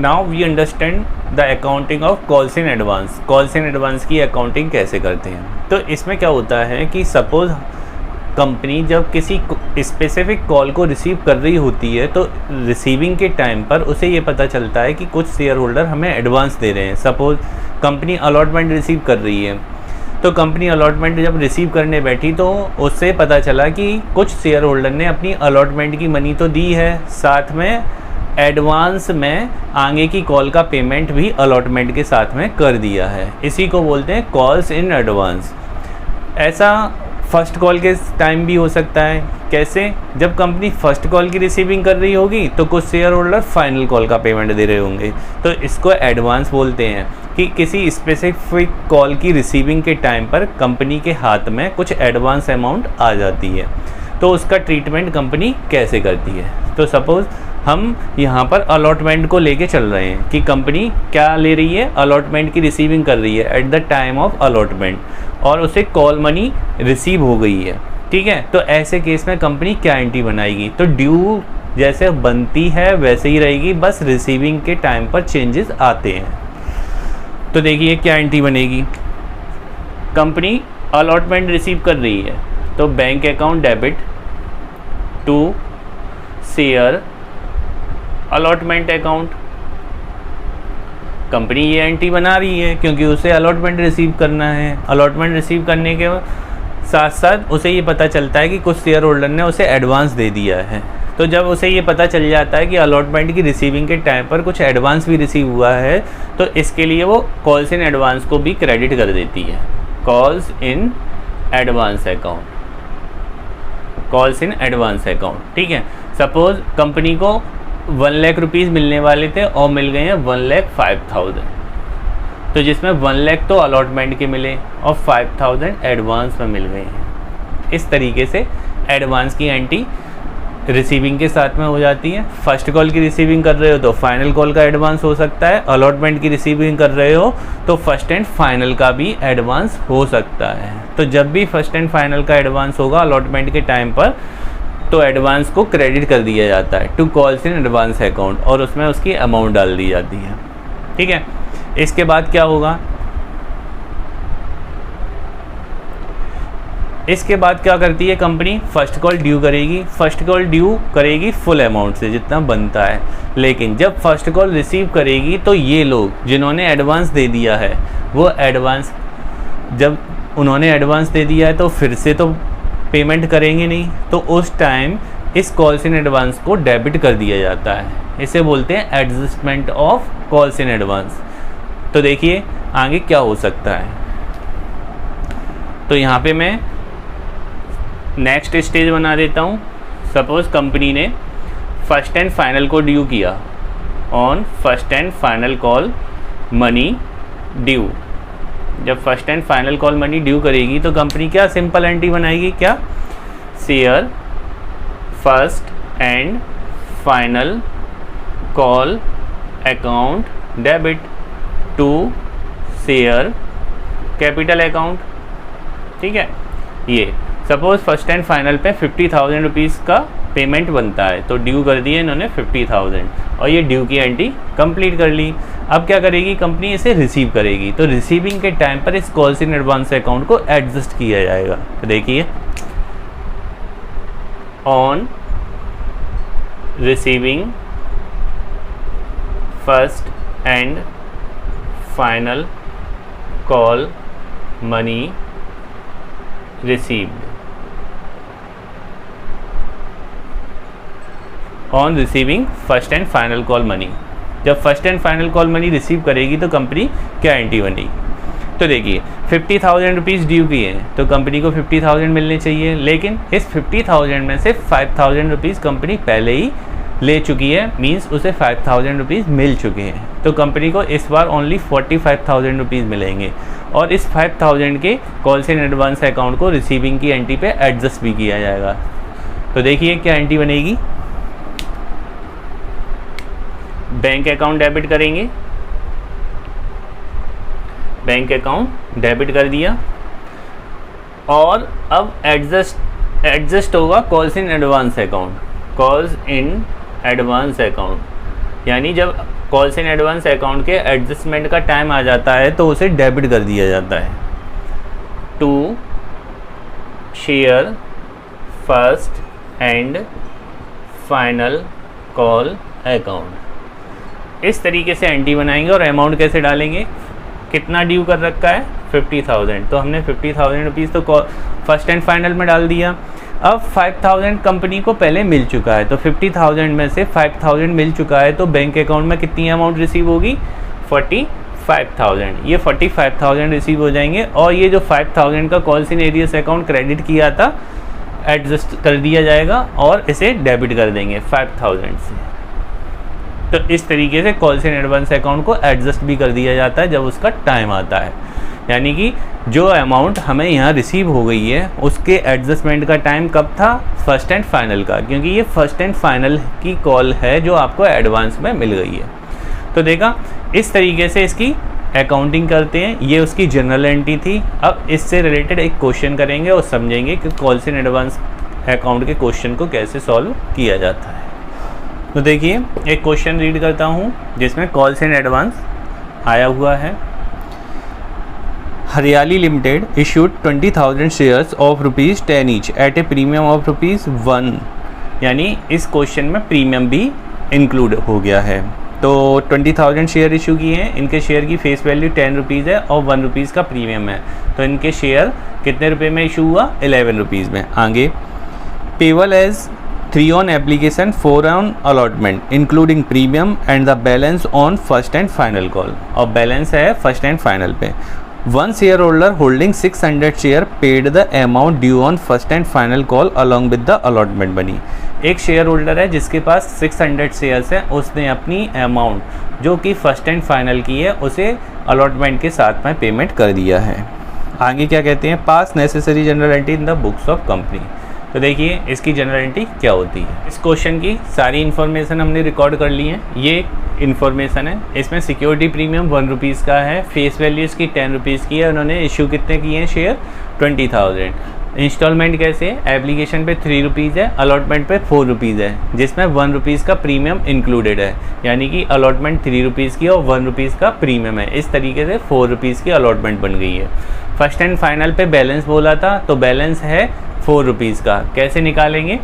Now we understand the accounting of calls in advance. Calls in advance की accounting कैसे करते हैं। तो इसमें क्या होता है कि सपोज़ कंपनी जब किसी स्पेसिफिक कॉल को रिसीव कर रही होती है तो रिसीविंग के टाइम पर उसे ये पता चलता है कि कुछ शेयर होल्डर हमें एडवांस दे रहे हैं। सपोज़ कंपनी अलॉटमेंट रिसीव कर रही है, तो कंपनी अलॉटमेंट जब रिसीव करने बैठी तो उससे पता चला कि कुछ शेयर होल्डर ने अपनी अलॉटमेंट की मनी तो दी है, साथ में एडवांस में आगे की कॉल का पेमेंट भी अलॉटमेंट के साथ में कर दिया है। इसी को बोलते हैं कॉल्स इन एडवांस। ऐसा फर्स्ट कॉल के टाइम भी हो सकता है। कैसे? जब कंपनी फर्स्ट कॉल की रिसीविंग कर रही होगी तो कुछ शेयर होल्डर फाइनल कॉल का पेमेंट दे रहे होंगे, तो इसको एडवांस बोलते हैं कि किसी स्पेसिफिक कॉल की रिसीविंग के टाइम पर कंपनी के हाथ में कुछ एडवांस अमाउंट आ जाती है। तो उसका ट्रीटमेंट कंपनी कैसे करती है। तो सपोज़ हम यहाँ पर अलॉटमेंट को लेके चल रहे हैं कि कंपनी क्या ले रही है, अलॉटमेंट की रिसीविंग कर रही है at the time of allotment और उसे कॉल मनी रिसीव हो गई है। ठीक है, तो ऐसे केस में कंपनी क्या एंट्री बनाएगी। तो ड्यू जैसे बनती है वैसे ही रहेगी, बस रिसीविंग के टाइम पर चेंजेस आते हैं। तो देखिए क्या एंट्री बनेगी। कंपनी अलॉटमेंट रिसीव कर रही है तो bank account debit to share allotment account. Company ये एंट्री बना रही है क्योंकि उसे अलॉटमेंट रिसीव करना है। अलॉटमेंट रिसीव करने के साथ साथ उसे ये पता चलता है कि कुछ शेयर होल्डर ने उसे एडवांस दे दिया है। तो जब उसे ये पता चल जाता है कि अलॉटमेंट की रिसीविंग के टाइम पर कुछ एडवांस भी रिसीव हुआ है तो इसके लिए वो कॉल्स इन एडवांस को भी क्रेडिट कर देती है। Calls in advance account, calls in advance account. ठीक है, सपोज़ कंपनी को 1 लाख रुपीज़ मिलने वाले थे और मिल गए हैं 1,05,000, तो जिसमें 1 लाख तो अलॉटमेंट के मिले और 5,000 एडवांस में मिल गए हैं। इस तरीके से एडवांस की एंट्री रिसीविंग के साथ में हो जाती है। फर्स्ट कॉल की रिसीविंग कर रहे हो तो फाइनल कॉल का एडवांस हो सकता है, अलॉटमेंट की रिसीविंग कर रहे हो तो फर्स्ट एंड फाइनल का भी एडवांस हो सकता है। तो जब भी फर्स्ट एंड फाइनल का एडवांस होगा अलॉटमेंट के टाइम पर तो एडवांस को क्रेडिट कर दिया जाता है to calls in advance account और उसमें उसकी अमाउंट डाल दी जाती है। ठीक है, इसके बाद क्या होगा, इसके बाद क्या करती है कंपनी, फर्स्ट कॉल ड्यू करेगी। फर्स्ट कॉल ड्यू करेगी फुल अमाउंट से जितना बनता है, लेकिन जब फर्स्ट कॉल रिसीव करेगी तो ये लोग जिन्होंने एडवांस दे दिया है वो एडवांस, जब उन्होंने एडवांस दे दिया है तो फिर से तो पेमेंट करेंगे नहीं, तो उस टाइम इस कॉल्स इन एडवांस को डेबिट कर दिया जाता है। इसे बोलते हैं adjustment of calls in advance. तो देखिए आगे क्या हो सकता है। तो यहाँ पे मैं नेक्स्ट स्टेज बना देता हूँ। सपोज़ कंपनी ने फर्स्ट एंड फाइनल को ड्यू किया on first and final call money due. जब first and final call money due करेगी तो कंपनी क्या सिंपल एंट्री बनाएगी, क्या, share first and final call account debit to share capital account. ठीक है, ये सपोज़ फर्स्ट एंड फाइनल पे 50,000 रुपीज़ का पेमेंट बनता है तो ड्यू कर दिए इन्होंने 50,000 और ये ड्यू की एंट्री कंप्लीट कर ली। अब क्या करेगी कंपनी, इसे रिसीव करेगी। तो रिसीविंग के टाइम पर इस कॉल्स इन एडवांस अकाउंट को एडजस्ट किया जाएगा। तो देखिए on receiving first and final call money received, on receiving first and final call money. जब first and final call money receive करेगी तो कंपनी क्या एंट्री बनेगी। तो देखिए 50,000 रुपीज़ ड्यू की है तो कंपनी को 50,000 मिलने चाहिए, लेकिन इस 50,000 में से 5,000 रुपीज़ कंपनी पहले ही ले चुकी है, मीन्स उसे 5,000 रुपीज़ मिल चुके हैं। तो कंपनी को इस बार ओनली 45,000 रुपीज़ मिलेंगे और इस 5,000 के कॉल्स इन एडवांस अकाउंट को रिसीविंग की एंट्री पे एडजस्ट भी किया जाएगा। तो देखिए क्या एंट्री बनेगी, बैंक अकाउंट डेबिट करेंगे, बैंक अकाउंट डेबिट कर दिया और अब एडजस्ट होगा calls in advance account, calls in advance account. यानी जब कॉल्स इन एडवांस अकाउंट के एडजस्टमेंट का टाइम आ जाता है तो उसे डेबिट कर दिया जाता है। To share first and final call account. इस तरीके से एंट्री बनाएंगे और अमाउंट कैसे डालेंगे, कितना ड्यू कर रखा है 50,000, तो हमने 50,000 रुपीज़ तो फर्स्ट एंड फाइनल में डाल दिया। अब 5,000 कंपनी को पहले मिल चुका है, तो 50,000 में से 5,000 मिल चुका है, तो बैंक अकाउंट में कितनी अमाउंट रिसीव होगी 45,000। ये 45,000 रिसीव हो जाएंगे और ये जो 5,000 का calls in areas account credit किया था एडजस्ट कर दिया जाएगा और इसे डेबिट कर देंगे 5,000 से। तो इस तरीके से कॉल्स इन एडवांस अकाउंट को एडजस्ट भी कर दिया जाता है जब उसका टाइम आता है। यानी कि जो अमाउंट हमें यहाँ रिसीव हो गई है उसके एडजस्टमेंट का टाइम कब था, फर्स्ट एंड फाइनल का, क्योंकि ये फर्स्ट एंड फाइनल की कॉल है जो आपको एडवांस में मिल गई है। तो देखा, इस तरीके से इसकी अकाउंटिंग करते हैं। ये उसकी जनरल एंट्री थी। अब इससे रिलेटेड एक क्वेश्चन करेंगे और समझेंगे कि कॉल्स इन एडवांस अकाउंट के क्वेश्चन को कैसे सॉल्व किया जाता है। तो देखिए, एक क्वेश्चन रीड करता हूँ जिसमें कॉल्स इन एडवांस आया हुआ है। हरियाली limited issued 20,000 shares of ₹10 each eight A premium of ₹1, यानी इस क्वेश्चन में प्रीमियम भी इंक्लूड हो गया है। तो 20,000 शेयर इशू किए हैं, इनके शेयर की फेस वैल्यू 10 रुपीज़ है और 1 रुपीज़ का प्रीमियम है, तो इनके शेयर कितने रुपए में इशू हुआ, 11 रुपीज़ में। आगे, payable as 3 on application, 4 on allotment including premium and the balance on first and final call, और बैलेंस है फर्स्ट एंड फाइनल पे। 1 share holder holding 600 share paid the amount due on first and final call along with the allotment money. एक share holder है जिसके पास 600 shares हैं, उसने अपनी amount जो कि फर्स्ट एंड फाइनल की है उसे अलॉटमेंट के साथ में पेमेंट कर दिया है। आगे क्या कहते हैं, पास necessary general entry in the books of company. तो देखिए इसकी जनरल एंट्री क्या होती है। इस क्वेश्चन की सारी इन्फॉर्मेशन हमने रिकॉर्ड कर ली है। ये इन्फॉर्मेशन है, इसमें सिक्योरिटी प्रीमियम 1 रुपीज़ का है, फेस वैल्यू इसकी 10 रुपीज़ की है, उन्होंने इशू कितने किए हैं शेयर 20,000। इंस्टॉलमेंट कैसे है, एप्लीकेशन पे 3 रुपीज़ है, अलॉटमेंट पे 4 रुपीज़ है, जिसमें 1 रुपीज़ का प्रीमियम इंक्लूडेड है, यानी कि अलॉटमेंट 3 रुपीज़ की और 1 रुपीज़ का प्रीमियम है। इस तरीके से 4 रुपीज़ की अलॉटमेंट बन गई है। फर्स्ट एंड फाइनल पे बैलेंस बोला था, तो बैलेंस है 4 रुपीज़ का। कैसे निकालेंगे,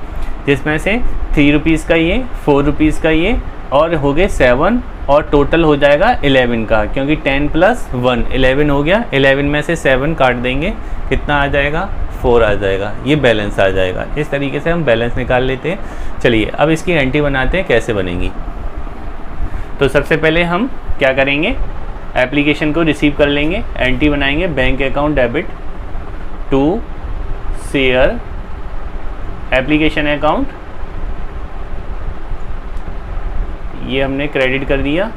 जिसमें से 3 रुपीज़ का ये, 4 रुपीज़ का ये और हो गए 7 और टोटल हो जाएगा 11 का, क्योंकि 10 + 1 11 हो गया। 11 में से 7 काट देंगे, कितना आ जाएगा 4 आ जाएगा, ये बैलेंस आ जाएगा। इस तरीके से हम बैलेंस निकाल लेते हैं। चलिए अब इसकी एंट्री बनाते हैं, कैसे बनेगी। तो सबसे पहले हम क्या करेंगे, एप्लीकेशन को रिसीव कर लेंगे, एंट्री बनाएंगे, bank account debit to share application account, ये हमने क्रेडिट कर दिया।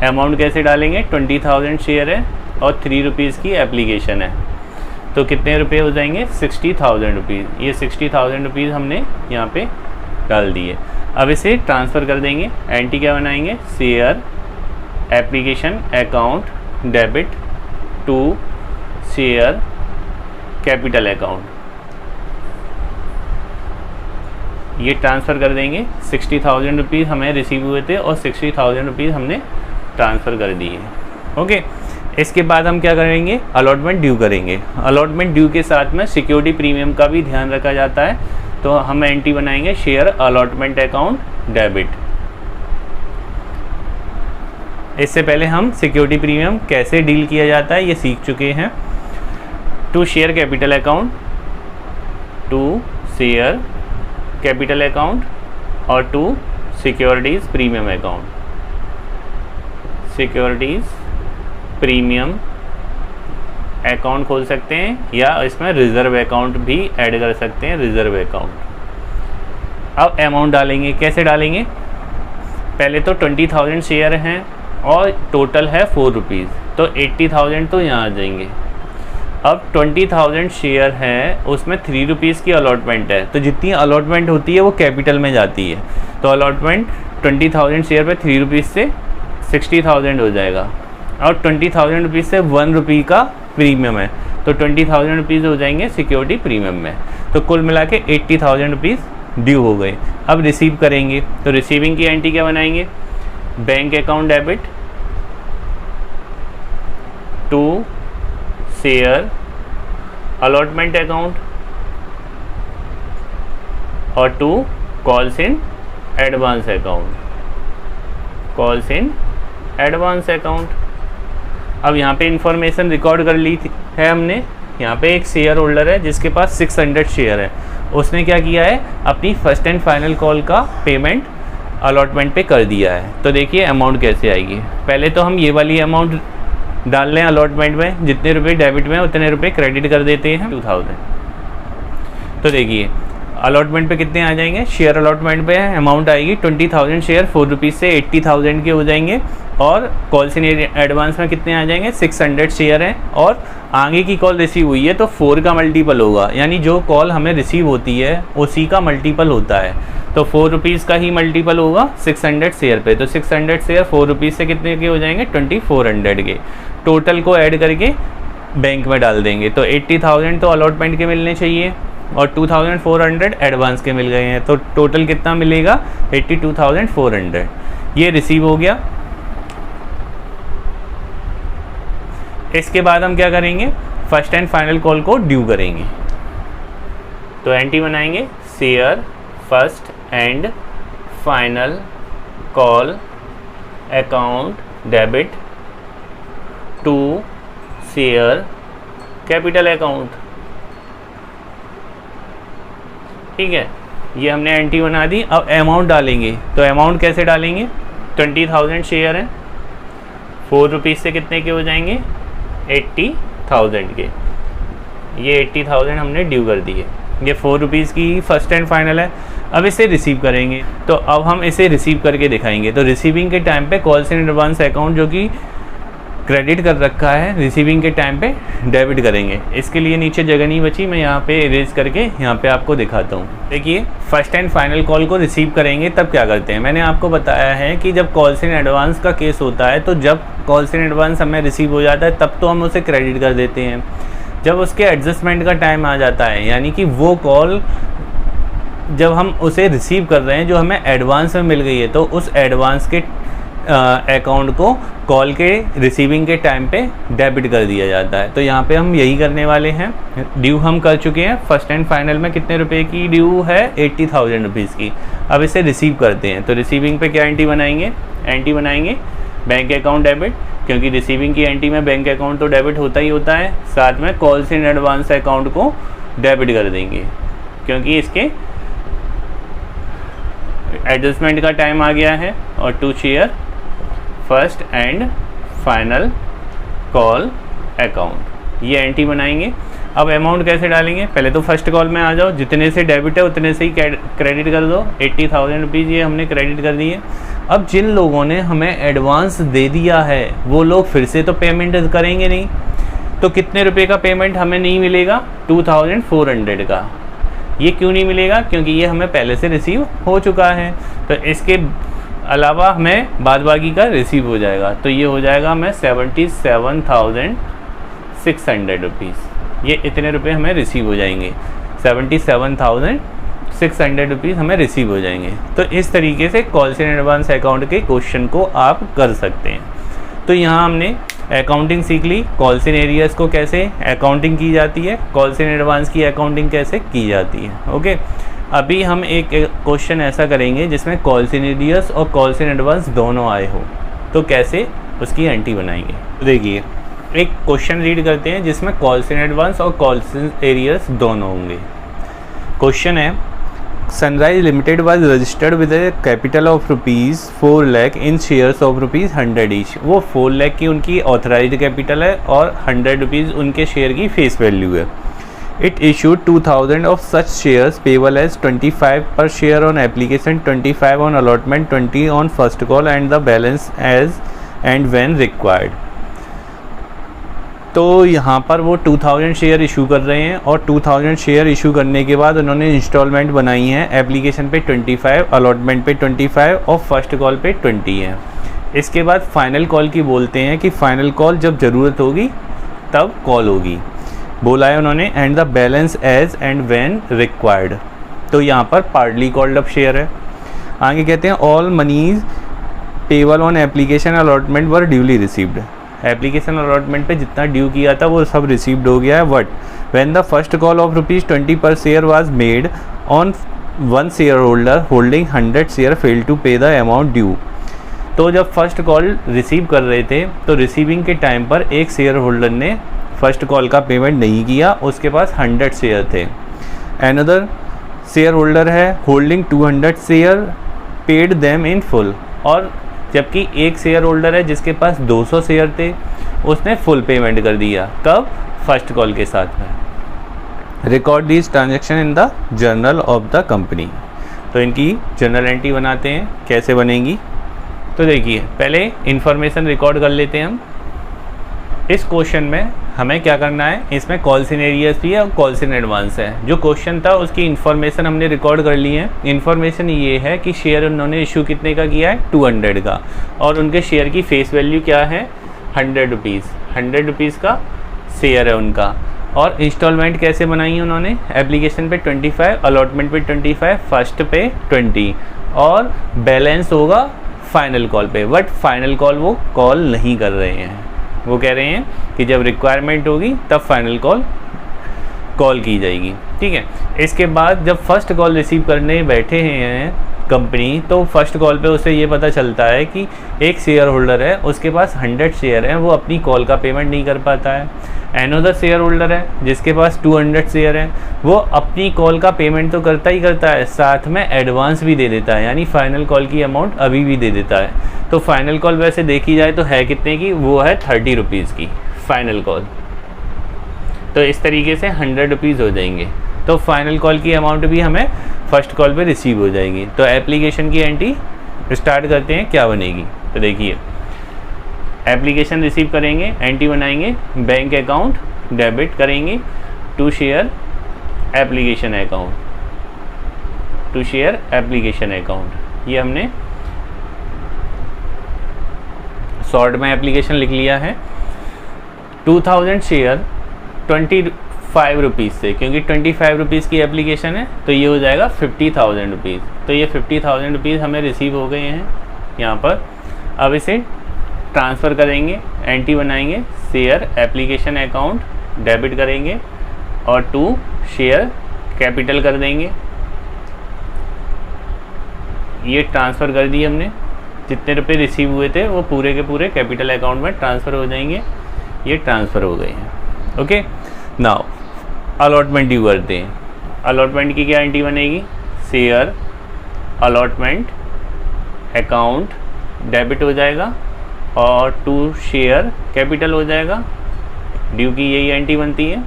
अमाउंट कैसे डालेंगे, 20,000 शेयर है और 3 रुपीज़ की एप्लीकेशन है, तो कितने रुपए हो जाएंगे 60,000 रुपीज़। ये 60,000 रुपीज़ हमने यहाँ पे डाल दिए। अब इसे ट्रांसफ़र कर देंगे। एंट्री क्या बनाएंगे, share application account debit to share capital account, ये ट्रांसफ़र कर देंगे। 60,000 रुपीज़ हमें रिसीव हुए थे और 60,000 रुपीज़ हमने ट्रांसफ़र कर दिए। ओके, इसके बाद हम क्या करेंगे, अलॉटमेंट ड्यू करेंगे। अलॉटमेंट ड्यू के साथ में सिक्योरिटी प्रीमियम का भी ध्यान रखा जाता है, तो हम एंट्री बनाएंगे शेयर अलॉटमेंट अकाउंट डेबिट। इससे पहले हम सिक्योरिटी प्रीमियम कैसे डील किया जाता है ये सीख चुके हैं। To share capital account, to share capital account और to securities premium account. Securities premium account खोल सकते हैं या इसमें रिज़र्व अकाउंट भी ऐड कर सकते हैं, रिज़र्व अकाउंट। अब अमाउंट डालेंगे, कैसे डालेंगे, पहले तो 20,000 शेयर हैं और टोटल है 4 रुपीज़, तो 80,000 तो यहाँ आ जाएंगे। अब 20,000 शेयर है, उसमें 3 रुपीज़ की अलॉटमेंट है, तो जितनी अलॉटमेंट होती है वो कैपिटल में जाती है, तो अलॉटमेंट 20,000 शेयर पे 3 रुपीज़ से 60,000 हो जाएगा और 20,000 रुपीज़ से 1 रुपये का प्रीमियम है, तो 20,000 रुपीज़ हो जाएंगे सिक्योरिटी प्रीमियम में। तो कुल मिला के 80,000 रुपीज़ ड्यू हो गए। अब रिसीव करेंगे, तो रिसीविंग की एंट्री क्या बनाएंगे, bank account debit to share allotment account और to calls in advance account, calls in advance account. अब यहाँ पे इंफॉर्मेशन रिकॉर्ड कर ली है हमने। यहाँ पे एक शेयर होल्डर है जिसके पास 600 शेयर है, उसने क्या किया है, अपनी फर्स्ट एंड फाइनल कॉल का पेमेंट अलॉटमेंट पे कर दिया है। तो देखिए अमाउंट कैसे आएगी। पहले तो हम ये वाली अमाउंट डाल लें अलॉटमेंट में, जितने रुपए डेबिट में उतने रुपए क्रेडिट कर देते हैं 2000। तो देखिए अलॉटमेंट पे कितने आ जाएंगे, शेयर अलॉटमेंट पे अमाउंट आएगी 20,000 शेयर 4 रुपीज़ से 80,000 के हो जाएंगे। और कॉल्स इन एडवांस में कितने आ जाएंगे, 600 शेयर हैं और आगे की कॉल रिसीव हुई है तो 4 का मल्टीपल होगा, यानी जो कॉल हमें रिसीव होती है उसी का मल्टीपल होता है। तो 4 रुपीज़ का ही मल्टीपल होगा 600 शेयर पे। तो 600 शेयर 4 रुपीज़ से कितने के हो जाएंगे, 2400 के। टोटल को ऐड करके बैंक में डाल देंगे। तो 80,000 तो अलॉटमेंट के मिलने चाहिए और 2400 एडवांस के मिल गए हैं, तो टोटल कितना मिलेगा, 82,400। ये रिसीव हो गया। इसके बाद हम क्या करेंगे, फर्स्ट एंड फाइनल कॉल को ड्यू करेंगे। तो एंट्री बनाएंगे, share first and final call account debit to share capital account. ठीक है, ये हमने एंट्री बना दी। अब अमाउंट डालेंगे, तो अमाउंट कैसे डालेंगे, 20,000 शेयर हैं, 4 रुपीज़ से कितने के हो जाएंगे, 80,000 के। ये 80,000 हमने ड्यू कर दिए। ये 4 रुपीज़ की फर्स्ट एंड फाइनल है। अब इसे रिसीव करेंगे, तो अब हम इसे रिसीव करके दिखाएंगे। तो रिसीविंग के टाइम पे कॉल्स इन एडवांस अकाउंट जो कि क्रेडिट कर रखा है, रिसीविंग के टाइम पे डेबिट करेंगे। इसके लिए नीचे जगह नहीं बची, मैं यहाँ पे इरेज करके यहाँ पे आपको दिखाता हूँ। देखिए फर्स्ट एंड फाइनल कॉल को रिसीव करेंगे तब क्या करते हैं, मैंने आपको बताया है कि जब कॉल्स इन एडवांस का केस होता है तो जब कॉल्स इन एडवांस हमें रिसीव हो जाता है तब तो हम उसे क्रेडिट कर देते हैं। जब उसके एडजस्टमेंट का टाइम आ जाता है, यानी कि वो कॉल जब हम उसे रिसीव कर रहे हैं जो हमें एडवांस में मिल गई है, तो उस एडवांस के अकाउंट को कॉल के रिसीविंग के टाइम पे डेबिट कर दिया जाता है। तो यहाँ पे हम यही करने वाले हैं। ड्यू हम कर चुके हैं, फर्स्ट एंड फाइनल में कितने रुपए की ड्यू है, 80,000 रुपीज़ की। अब इसे रिसीव करते हैं, तो रिसीविंग पे क्या एंट्री बनाएंगे, एंट्री बनाएंगे बैंक अकाउंट डेबिट, क्योंकि रिसीविंग की एंट्री में बैंक अकाउंट तो डेबिट होता ही होता है। साथ में कॉल्स इन एडवांस अकाउंट को डेबिट कर देंगे, क्योंकि इसके एडजस्टमेंट का टाइम आ गया है। और to share first and final call account, ये एंट्री बनाएंगे। अब अमाउंट कैसे डालेंगे, पहले तो फर्स्ट कॉल में आ जाओ, जितने से डेबिट है उतने से ही क्रेडिट कर दो। 80,000 रुपीज़ ये हमने क्रेडिट कर दिए। अब जिन लोगों ने हमें एडवांस दे दिया है वो लोग फिर से तो पेमेंट करेंगे नहीं, तो कितने रुपए का पेमेंट हमें नहीं मिलेगा, 2400 का। ये क्यों नहीं मिलेगा, क्योंकि ये हमें पहले से रिसीव हो चुका है। तो इसके अलावा हमें बाद बाकी का रिसीव हो जाएगा, तो ये हो जाएगा हमें 77,600 रुपीज़। ये इतने रुपए हमें रिसीव हो जाएंगे, 77,600 रुपीज़ हमें रिसीव हो जाएंगे। तो इस तरीके से कॉल्स इन एडवांस अकाउंट के क्वेश्चन को आप कर सकते हैं। तो यहाँ हमने अकाउंटिंग सीख ली, कॉल्स इन एरियर्स को कैसे अकाउंटिंग की जाती है, कॉल्स इन एडवांस की अकाउंटिंग कैसे की जाती है। ओके, अभी हम एक क्वेश्चन ऐसा करेंगे जिसमें कॉल्स इन एरियर्स और कॉल्स इन एडवांस दोनों आए हो, तो कैसे उसकी एंट्री बनाएंगे। देखिए एक क्वेश्चन रीड करते हैं जिसमें कॉल्स इन एडवांस और कॉल्स इन एरियर्स दोनों होंगे। क्वेश्चन है, sunrise limited was registered with A capital of ₹4 lakh in shares of ₹100 each. वो 4 लाख की उनकी ऑथराइज्ड कैपिटल है और 100 रुपीज़ उनके शेयर की फेस वैल्यू है। It issued 2,000 of such shares payable as 25 per share on application, 25 on allotment, 20 on first call and the balance as and when required। तो यहाँ पर वो 2,000 शेयर इशू कर रहे हैं और 2,000 शेयर इशू करने के बाद उन्होंने इंस्टॉलमेंट बनाई है। एप्लीकेशन पे 25, अलॉटमेंट पे 25 और फर्स्ट कॉल पे 20 है। इसके बाद फाइनल कॉल की बोलते हैं कि फाइनल कॉल जब ज़रूरत होगी तब कॉल होगी, बोला है उन्होंने। And the balance as and when required, तो यहाँ पर पार्टली कॉल्ड अप शेयर है। आगे कहते हैं all monies payable on application allotment were duly received. Application allotment पे जितना ड्यू किया था वो सब रिसीव्ड हो गया है। But when the first call of ₹20 per share was made on one share holder holding 100 share fail to pay the amount due. तो जब फर्स्ट कॉल रिसीव कर रहे थे तो रिसीविंग के टाइम पर एक शेयर होल्डर ने फर्स्ट कॉल का पेमेंट नहीं किया, उसके पास 100 शेयर थे। अनदर शेयर होल्डर है holding 200 share paid them in full. और जबकि एक शेयर होल्डर है जिसके पास 200 शेयर थे, उसने फुल पेमेंट कर दिया। कब? फर्स्ट कॉल के साथ में। Record this transaction in the journal of the company. तो इनकी जर्नल एंट्री बनाते हैं। कैसे बनेगी? तो देखिए, पहले इन्फॉर्मेशन रिकॉर्ड कर लेते हैं हम। इस क्वेश्चन में हमें क्या करना है, इसमें कॉल्स इन एरियर्स भी है और कॉल्स इन एडवांस है। जो क्वेश्चन था उसकी इन्फॉर्मेशन हमने रिकॉर्ड कर ली है। इन्फॉर्मेशन ये है कि शेयर उन्होंने इशू कितने का किया है, 200 का, और उनके शेयर की फेस वैल्यू क्या है, 100 रुपीज़। 100 रुपीज़ का शेयर है उनका। और इंस्टॉलमेंट कैसे बनाई है उन्होंने, एप्लीकेशन पे 25, अलॉटमेंट पे 25, फर्स्ट पे 20, और बैलेंस होगा फाइनल कॉल पे। बट फाइनल कॉल वो कॉल नहीं कर रहे हैं, वो कह रहे हैं कि जब रिक्वायरमेंट होगी तब फाइनल कॉल की जाएगी। ठीक है। इसके बाद जब फर्स्ट कॉल रिसीव करने बैठे हैं कंपनी, तो फर्स्ट कॉल पे उसे ये पता चलता है कि एक शेयर होल्डर है, उसके पास 100 शेयर हैं, वो अपनी कॉल का पेमेंट नहीं कर पाता है। अनदर शेयर होल्डर है जिसके पास 200 शेयर हैं, वो अपनी कॉल का पेमेंट तो करता ही करता है, साथ में एडवांस भी दे देता है, यानी फाइनल कॉल की अमाउंट अभी भी दे देता है। तो फाइनल कॉल वैसे देखी जाए तो है कितने की, वो है 30 रुपीज़ की फाइनल कॉल। तो इस तरीके से 100 रुपीज़ हो जाएंगे। तो फाइनल कॉल की अमाउंट भी हमें फर्स्ट कॉल पे रिसीव हो जाएगी। तो एप्लीकेशन की एंट्री स्टार्ट करते हैं, क्या बनेगी। तो देखिए, एप्लीकेशन रिसीव करेंगे, एंट्री बनाएंगे, बैंक अकाउंट डेबिट करेंगे to share application account, to share application account. ये हमने शॉर्ट में एप्लीकेशन लिख लिया है। 2000 शेयर 25 रुपीज़ से, क्योंकि 25 रुपीज़ की एप्लीकेशन है तो ये हो जाएगा 50,000 रुपीज़। तो ये 50,000 रुपीज़ हमें रिसीव हो गए हैं यहाँ पर। अब इसे ट्रांसफ़र करेंगे, एंट्री बनाएंगे, शेयर एप्लीकेशन अकाउंट डेबिट करेंगे और टू शेयर कैपिटल कर देंगे। ये ट्रांसफ़र कर दिए हमने, जितने रुपए रिसीव हुए थे वो पूरे के पूरे कैपिटल अकाउंट में ट्रांसफ़र हो जाएंगे। ये ट्रांसफ़र हो गए हैं। ओके, नाउ अलॉटमेंट ड्यू करते हैं। अलॉटमेंट की क्या एंट्री बनेगी, शेयर अलॉटमेंट अकाउंट डेबिट हो जाएगा और टू शेयर कैपिटल हो जाएगा। ड्यू की यही एंट्री बनती है।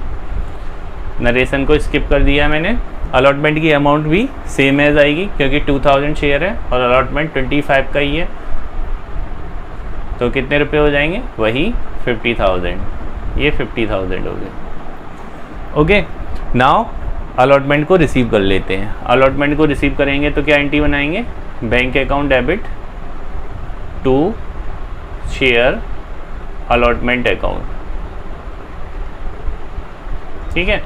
नरेशन को स्किप कर दिया मैंने। अलॉटमेंट की अमाउंट भी सेम एज आएगी क्योंकि 2000 शेयर है और अलॉटमेंट 25 का ही है। तो कितने रुपए हो जाएंगे, वही 50,000। ये 50,000 हो गए। ओके, नाउ अलॉटमेंट को रिसीव कर लेते हैं। अलॉटमेंट को रिसीव करेंगे तो क्या एंट्री बनाएंगे, bank account debit to share allotment account. ठीक है,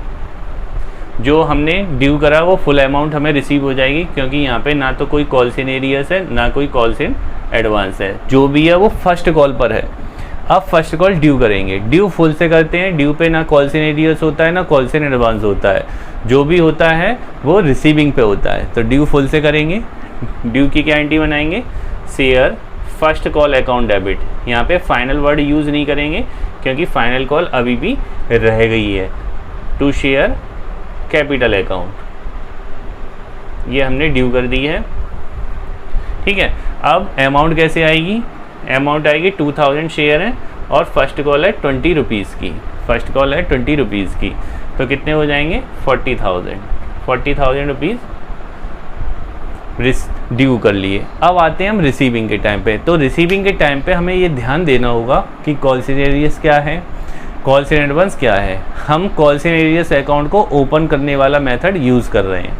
जो हमने ड्यू करा वो फुल अमाउंट हमें रिसीव हो जाएगी क्योंकि यहाँ पे ना तो कोई कॉल्स इन एरियर्स है ना कोई कॉल्स इन एडवांस है। जो भी है वो फर्स्ट कॉल पर है। अब फर्स्ट कॉल ड्यू करेंगे। ड्यू फुल से करते हैं। ड्यू पे ना कॉल्स इन एरियर्स होता है ना कॉल्स इन एडवांस होता है। जो भी होता है वो रिसीविंग पे होता है। तो ड्यू फुल से करेंगे। ड्यू की क्या एंट्री बनाएंगे, share first call account debit. यहाँ पे फाइनल वर्ड यूज़ नहीं करेंगे क्योंकि फाइनल कॉल अभी भी रह गई है। टू शेयर कैपिटल अकाउंट, ये हमने ड्यू कर दी है। ठीक है, अब अमाउंट कैसे आएगी, अमाउंट आएगी 2000 शेयर है और फर्स्ट कॉल है 20 रुपीज़ की। फर्स्ट कॉल है 20 रुपीज़ की, तो कितने हो जाएंगे 40,000 रुपीज़ ड्यू कर लिए। अब आते हैं हम रिसीविंग के टाइम पे। तो रिसीविंग के टाइम पे हमें ये ध्यान देना होगा कि कॉल्स इन एरियर्स क्या है, कॉल्स इन एडवांस क्या है। हम कॉल्स इन एरियर्स अकाउंट को ओपन करने वाला मेथड यूज़ कर रहे हैं।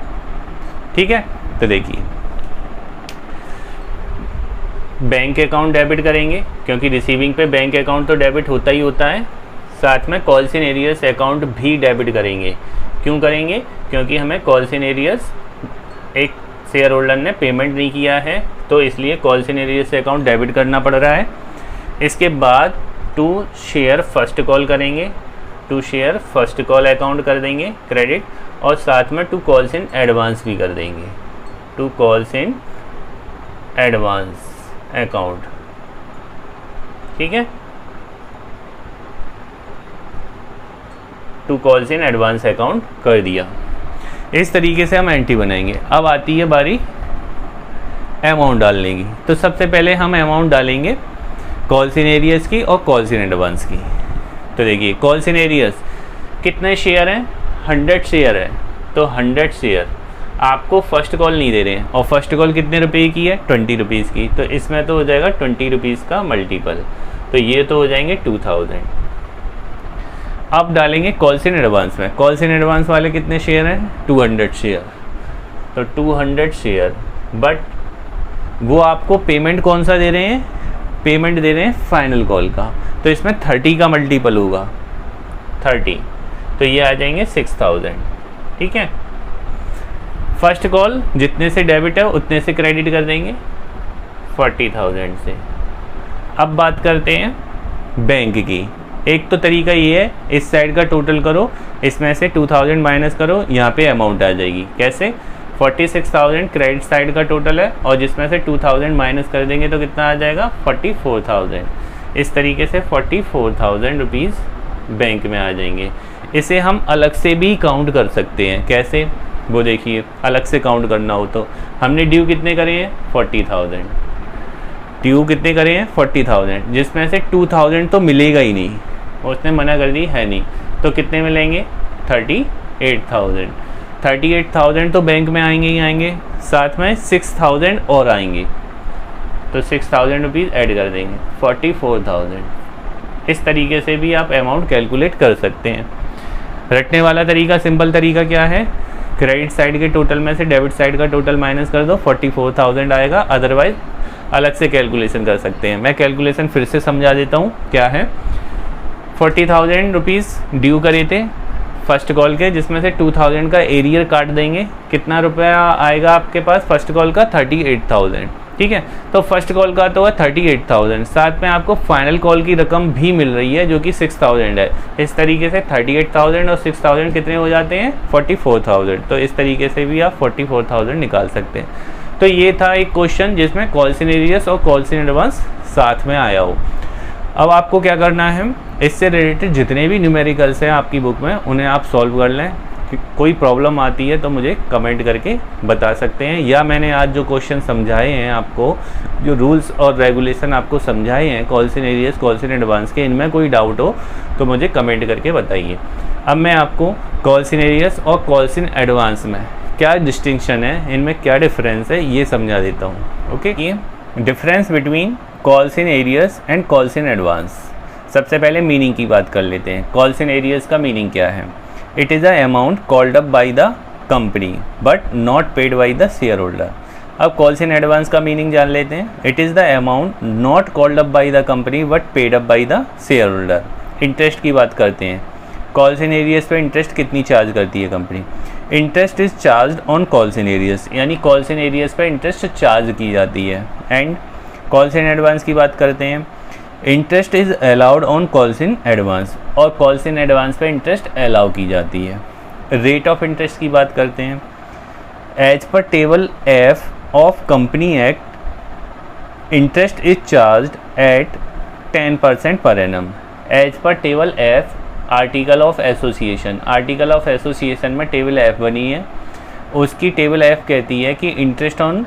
ठीक है, तो देखिए बैंक अकाउंट डेबिट करेंगे क्योंकि रिसीविंग पे बैंक अकाउंट तो डेबिट होता ही होता है, साथ में कॉल्स इन एरियर्स अकाउंट भी डेबिट करेंगे। क्यों करेंगे, क्योंकि हमें कॉल्स इन एरियर्स एक शेयर होल्डर ने पेमेंट नहीं किया है, तो इसलिए कॉल्स इन एरियर्स से अकाउंट डेबिट करना पड़ रहा है। इसके बाद टू शेयर फर्स्ट कॉल करेंगे, to share first call account कर देंगे क्रेडिट, और साथ में टू कॉल्स इन एडवांस भी कर देंगे, to calls in advance account. ठीक है, to calls in advance account कर दिया। इस तरीके से हम एंट्री बनाएंगे। अब आती है बारी अमाउंट डालने की। तो सबसे पहले हम अमाउंट डालेंगे कॉल्स इन एरियर्स की और कॉल्स इन एडवांस की। तो देखिए कॉल्स इन एरियर्स कितने शेयर हैं, 100 शेयर है, तो 100 शेयर आपको फर्स्ट कॉल नहीं दे रहे हैं, और फर्स्ट कॉल कितने रुपए की है, 20 रुपीज़ की, तो इसमें तो हो जाएगा 20 रुपीज़ का मल्टीपल, तो ये तो हो जाएंगे 2000। अब डालेंगे कॉल्स इन एडवांस में। कॉल्स इन एडवांस वाले कितने शेयर हैं, 200 शेयर, तो 200 शेयर, बट वो आपको पेमेंट कौन सा दे रहे हैं, पेमेंट दे रहे हैं फाइनल कॉल का, तो इसमें 30 का मल्टीपल होगा 30, तो ये आ जाएंगे 6000। ठीक है, फर्स्ट कॉल जितने से डेबिट है उतने से क्रेडिट कर देंगे 40,000 से। अब बात करते हैं बैंक की। एक तो तरीका ये है, इस साइड का टोटल करो, इसमें से 2000 माइनस करो, यहाँ पे अमाउंट आ जाएगी। कैसे, 46,000 क्रेडिट साइड का टोटल है, और जिसमें से 2000 माइनस कर देंगे तो कितना आ जाएगा, 44,000। इस तरीके से 44,000 रुपीज़ बैंक में आ जाएंगे। इसे हम अलग से भी काउंट कर सकते हैं। कैसे, वो देखिए, अलग से काउंट करना हो तो हमने ड्यू कितने करे हैं, 40,000, ड्यू कितने करे हैं, 40,000, जिसमें से 2000 तो मिलेगा ही नहीं, उसने मना कर दी है नहीं, तो कितने मिलेंगे, 38,000। 38,000 तो बैंक में आएंगे ही आएंगे, साथ में 6,000 और आएंगे, तो 6,000 रुपीज़ ऐड कर देंगे, 44,000। इस तरीके से भी आप अमाउंट कैलकुलेट कर सकते हैं। रटने वाला तरीका, सिंपल तरीका क्या है, क्रेडिट साइड के टोटल में से डेबिट साइड का टोटल माइनस कर दो, 44,000 आएगा। अदरवाइज अलग से कैलकुलेशन कर सकते हैं। मैं कैलकुलेशन फिर से समझा देता हूँ क्या है। 40,000 रुपीज़ ड्यू करे थे फर्स्ट कॉल के, जिसमें से 2000 का एरियर काट देंगे, कितना रुपया आएगा आपके पास फर्स्ट कॉल का, 38,000। ठीक है, तो फर्स्ट कॉल का तो है 38,000, साथ में आपको फाइनल कॉल की रकम भी मिल रही है जो कि 6,000 है। इस तरीके से 38,000 और 6,000 कितने हो जाते हैं, 44,000। तो इस तरीके से भी आप 44,000 निकाल सकते हैं। तो ये था एक क्वेश्चन जिसमें कॉल्स इन एरियर्स और कॉल्स इन एडवांस साथ में आया हो। अब आपको क्या करना है, इससे रिलेटेड जितने भी न्यूमेरिकल्स हैं आपकी बुक में उन्हें आप सॉल्व कर लें। कोई प्रॉब्लम आती है तो मुझे कमेंट करके बता सकते हैं, या मैंने आज जो क्वेश्चन समझाए हैं आपको, जो रूल्स और रेगुलेशन आपको समझाए हैं calls in arrears calls in advance के, इनमें कोई डाउट हो तो मुझे कमेंट करके बताइए। अब मैं आपको कॉल्स इन एरियर्स और कॉल्स इन एडवांस में क्या डिस्टिंक्शन है, इनमें क्या डिफरेंस है, ये समझा देता हूँ। ओके, ये difference between calls in arrears and calls in advance. सबसे पहले मीनिंग की बात कर लेते हैं। कॉल्स इन एरियर्स का मीनिंग क्या है, it is a amount called up by the company but not paid by the share holder. अब कॉल्स इन एडवांस का मीनिंग जान लेते हैं। It is the amount not called up by the company but paid up by the share holder. Interest की बात करते हैं। Calls in arrears पे इंटरेस्ट कितनी चार्ज करती है company, interest is charge on calls in arrears, यानी calls in arrears पे इंटरेस्ट चार्ज की जाती है। एंड कॉल्स इन एडवांस की बात करते हैं, interest is allowed on calls in advance, और कॉल्स इन एडवांस पे इंटरेस्ट अलाउ की जाती है। रेट ऑफ इंटरेस्ट की बात करते हैं। As per table F of company act interest is charge at 10% per annum. As per table F article of association, article of association में table F बनी है, उसकी टेबल एफ कहती है कि interest on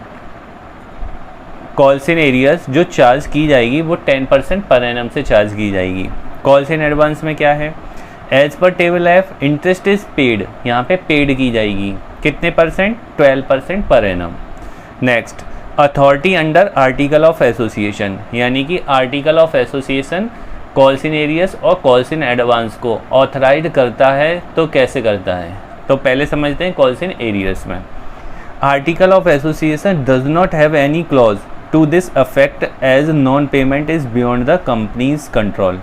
calls in arrears जो charge की जाएगी वो 10% पर एनम से चार्ज की जाएगी। कॉल्स इन एडवांस में क्या है, as per table F interest is paid, यहाँ पे पेड की जाएगी कितने percent, 12% per annum. Next, authority under article of association, यानी कि article of association calls in arrears और कॉल्स इन एडवांस को ऑथराइज करता है। तो कैसे करता है, तो पहले समझते हैं कॉल्स इन एरियर्स में। Article of association does not have any clause to this affect as non payment is beyond the company's control,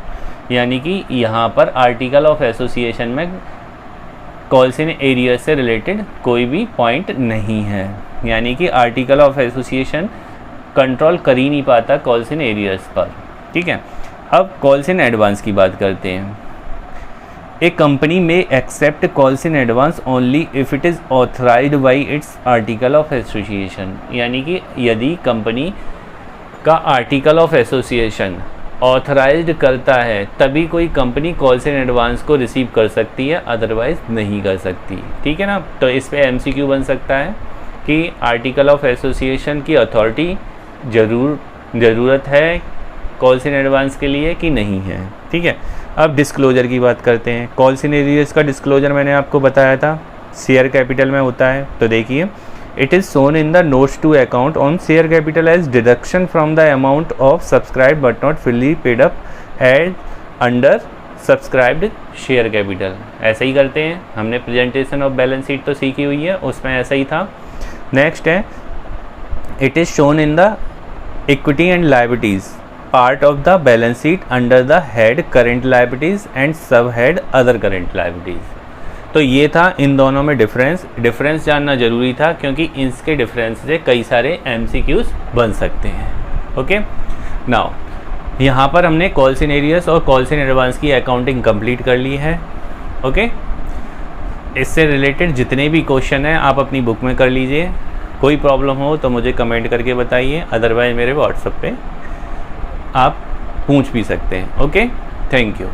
यानी कि यहाँ पर आर्टिकल ऑफ एसोसिएशन में कॉल्स इन एरियर्स से रिलेटेड कोई भी पॉइंट नहीं है। यानी कि आर्टिकल ऑफ एसोसिएशन कंट्रोल कर ही नहीं पाता कॉल्स इन एरियर्स पर। ठीक है, अब कॉल्स इन एडवांस की बात करते हैं। A company may accept calls in advance only if it is authorised by its article of association, यानी कि यदि कंपनी का आर्टिकल ऑफ एसोसिएशन ऑथराइज्ड करता है तभी कोई कंपनी कॉल्स इन एडवांस को रिसीव कर सकती है, अदरवाइज़ नहीं कर सकती। ठीक है ना, तो इस पे एमसीक्यू बन सकता है कि आर्टिकल ऑफ एसोसिएशन की अथॉरिटी ज़रूरत है कॉल्स इन एडवांस के लिए कि नहीं है। ठीक है, अब डिस्क्लोजर की बात करते हैं। कॉल्स इन एरियर्स का डिस्क्लोजर मैंने आपको बताया था शेयर कैपिटल में होता है। तो देखिए, it is shown in the notes to account on share capital as deduction from the amount of subscribe but not fully paid up add under subscribed share capital. ऐसा ही करते हैं, हमने प्रेजेंटेशन ऑफ बैलेंस शीट तो सीखी हुई है, उसमें ऐसा ही था। नेक्स्ट है, it is shown in the equity and liabilities part of the balance sheet under the head current liabilities and सब हेड अदर करेंट लायबिलिटीज़। तो ये था इन दोनों में डिफरेंस जानना ज़रूरी था, क्योंकि इसके डिफरेंस से कई सारे एमसीक्यूज बन सकते हैं। ओके, नाउ यहाँ पर हमने कॉल्स इन एरियर्स और कॉल्स इन एडवांस की अकाउंटिंग कंप्लीट कर ली है। ओके, इससे रिलेटेड जितने भी क्वेश्चन हैं आप अपनी बुक में कर लीजिए। कोई प्रॉब्लम हो तो मुझे कमेंट करके बताइए, अदरवाइज मेरे व्हाट्सएप पे आप पूछ भी सकते हैं। Okay, thank you.